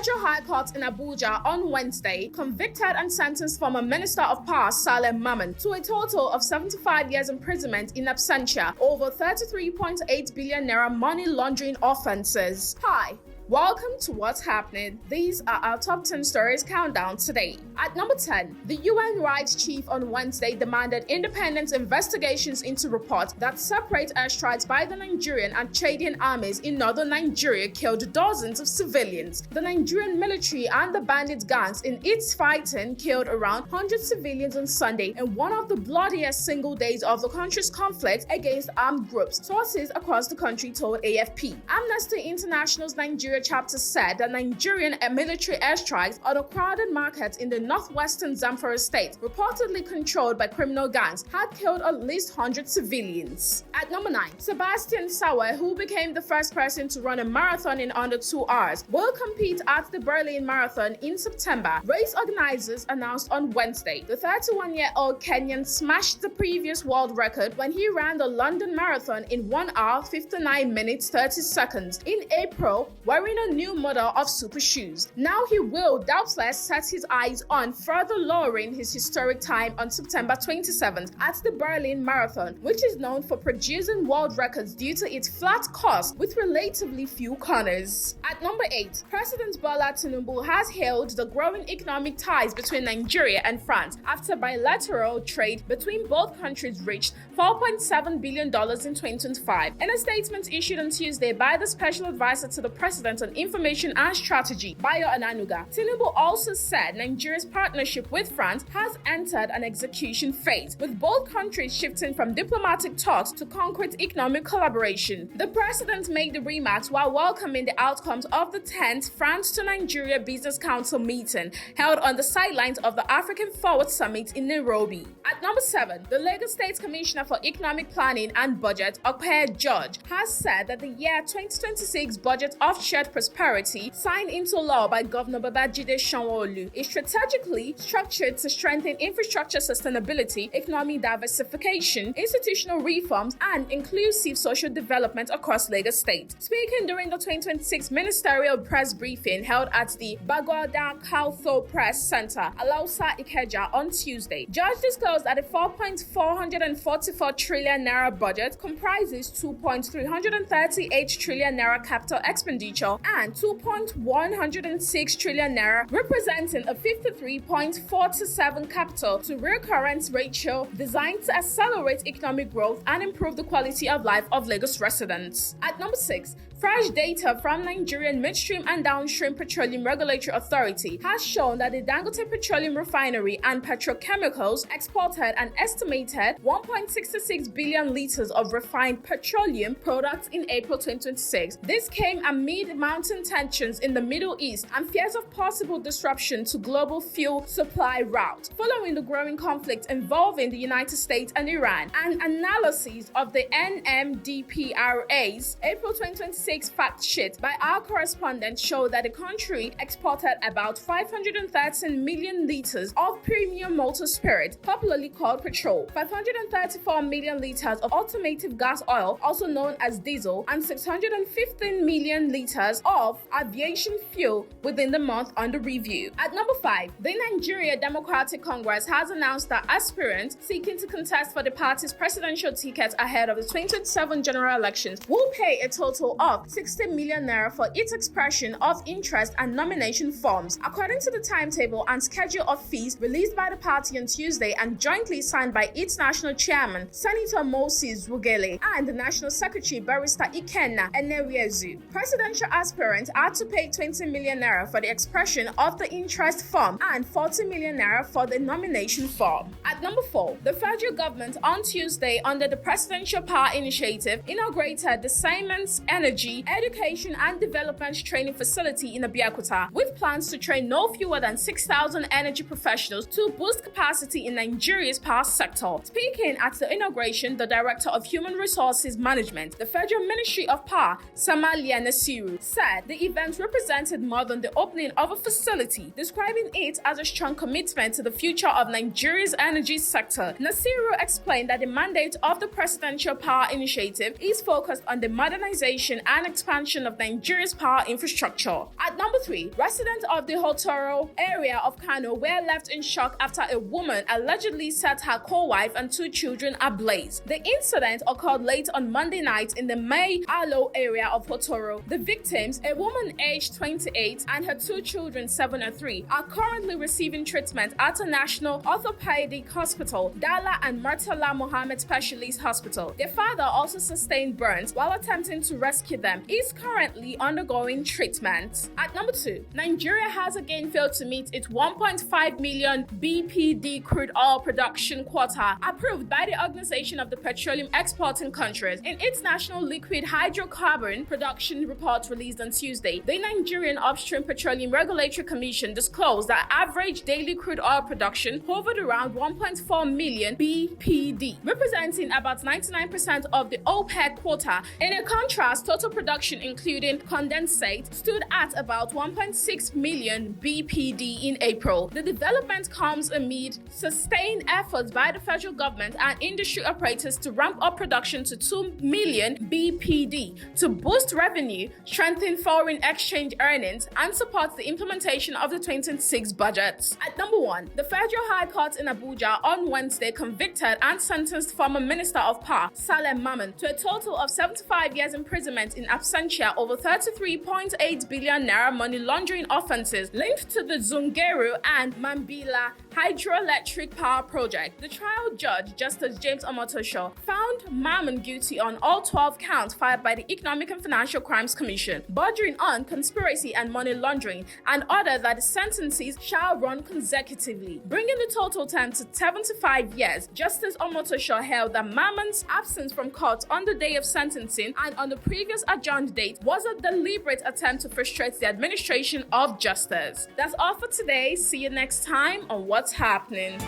Federal High Court in Abuja on Wednesday convicted and sentenced former Minister of Power Saleh Mamman to a total of 75 years imprisonment in absentia over 33.8 billion naira money laundering offences. Hi. Welcome to What's Happening. These are our top 10 stories countdown today. At number 10, the UN Rights Chief on Wednesday demanded independent investigations into reports that separate airstrikes by the Nigerian and Chadian armies in northern Nigeria killed dozens of civilians. The Nigerian military and the bandit gangs in its fighting killed around 100 civilians on Sunday in one of the bloodiest single days of the country's conflict against armed groups, sources across the country told AFP. Amnesty International's Nigeria chapter said that Nigerian military airstrikes on a crowded market in the northwestern Zamfara state, reportedly controlled by criminal gangs, had killed at least 100 civilians. At number 9, Sebastian Sawe, who became the first person to run a marathon in under 2 hours, will compete at the Berlin Marathon in September, race organizers announced on Wednesday. The 31-year-old Kenyan smashed the previous world record when he ran the London Marathon in 1 hour, 59 minutes, 30 seconds in April, wearing a new model of super shoes. Now he will doubtless set his eyes on further lowering his historic time on September 27th at the Berlin Marathon, which is known for producing world records due to its flat course with relatively few corners. At number 8, President Bola Tinubu has hailed the growing economic ties between Nigeria and France after bilateral trade between both countries reached $4.7 billion in 2025. In a statement issued on Tuesday by the Special Advisor to the President on Information and Strategy, Bayo Ananuga, Tinubu also said Nigeria's partnership with France has entered an execution phase, with both countries shifting from diplomatic talks to concrete economic collaboration. The president made the remarks while welcoming the outcomes of the 10th France to Nigeria Business Council meeting held on the sidelines of the African Forward Summit in Nairobi. At number 7, the Lagos State Commissioner for Economic Planning and Budget, Okpe George, has said that the year 2026 budget of shared prosperity, signed into law by Governor Babajide Sanwo-Olu, is strategically structured to strengthen infrastructure sustainability, economic diversification, institutional reforms, and inclusive social development across Lagos State. Speaking during the 2026 ministerial press briefing held at the Bagoda Kaltho Press Center, Alausa Ikeja, on Tuesday, George disclosed that a 4.444 trillion naira budget comprises 2.338 trillion naira capital expenditure and 2.106 trillion naira, representing a 53.47 capital to recurrence ratio designed to accelerate economic growth and improve the quality of life of Lagos residents. At number 6, fresh data from Nigerian Midstream and Downstream Petroleum Regulatory Authority has shown that the Dangote Petroleum Refinery and petrochemicals exported an estimated 1.66 billion liters of refined petroleum products in April 2026. This came amid mounting tensions in the Middle East and fears of possible disruption to global fuel supply route, following the growing conflict involving the United States and Iran. An analysis of the NMDPRA's April 2026 fact sheet by our correspondent showed that the country exported about 513 million liters of premium motor spirit, popularly called petrol, 534 million liters of automotive gas oil, also known as diesel, and 615 million liters of aviation fuel within the month under review. At number 5, the Nigeria Democratic Congress has announced that aspirants seeking to contest for the party's presidential ticket ahead of the 2027 general elections will pay a total of 60 million naira for its expression of interest and nomination forms, according to the timetable and schedule of fees released by the party on Tuesday and jointly signed by its national chairman, Senator Moses Wugele, and the national secretary, Barrister Ikenna Enewiezu. Presidential aspirants are to pay 20 million naira for the expression of the interest form and 40 million naira for the nomination form. At number 4, the federal government on Tuesday, under the Presidential Power Initiative, inaugurated the Siemens Energy Education and Development Training Facility in Abeokuta, with plans to train no fewer than 6,000 energy professionals to boost capacity in Nigeria's power sector. Speaking at the inauguration, the Director of Human Resources Management, the Federal Ministry of Power, Samalia Nasiru, said the event represented more than the opening of a facility, describing it as a strong commitment to the future of Nigeria's energy sector. Nasiru explained that the mandate of the Presidential Power Initiative is focused on the modernization and and expansion of Nigeria's power infrastructure. At number 3, residents of the Hotoro area of Kano were left in shock after a woman allegedly set her co-wife and 2 children ablaze. The incident occurred late on Monday night in the May Alo area of Hotoro. The victims, a woman aged 28 and her 2 children 7 and 3, are currently receiving treatment at a national orthopedic hospital, Dala and Murtala Mohammed Specialist Hospital. Their father also sustained burns while attempting to rescue them. He is currently undergoing treatment. At number 2, Nigeria has again failed to meet its 1.5 million BPD crude oil production quota approved by the Organization of the Petroleum Exporting Countries. In its national liquid hydrocarbon production report released on Tuesday, the Nigerian Upstream Petroleum Regulatory Commission disclosed that average daily crude oil production hovered around 1.4 million BPD, representing about 99% of the OPEC quota. In a contrast, total production including condensate stood at about 1.6 million BPD in April. The development comes amid sustained efforts by the federal government and industry operators to ramp up production to 2 million BPD to boost revenue, strengthen foreign exchange earnings, and support the implementation of the 2026 budget. At number 1, the Federal High Court in Abuja on Wednesday convicted and sentenced former Minister of Power, Saleh Mamman, to a total of 75 years imprisonment in absentia over 33.8 billion naira money laundering offenses linked to the Zungeru and Mambila hydroelectric power project. The trial judge, Justice James Omotosho, found Mamman guilty on all 12 counts filed by the Economic and Financial Crimes Commission, bordering on conspiracy and money laundering, and ordered that the sentences shall run consecutively, bringing the total term to 75 years. Justice Omotosho held that Mamman's absence from court on the day of sentencing and on the previous adjourned date was a deliberate attempt to frustrate the administration of justice. That's all for today. See you next time on What's Happening.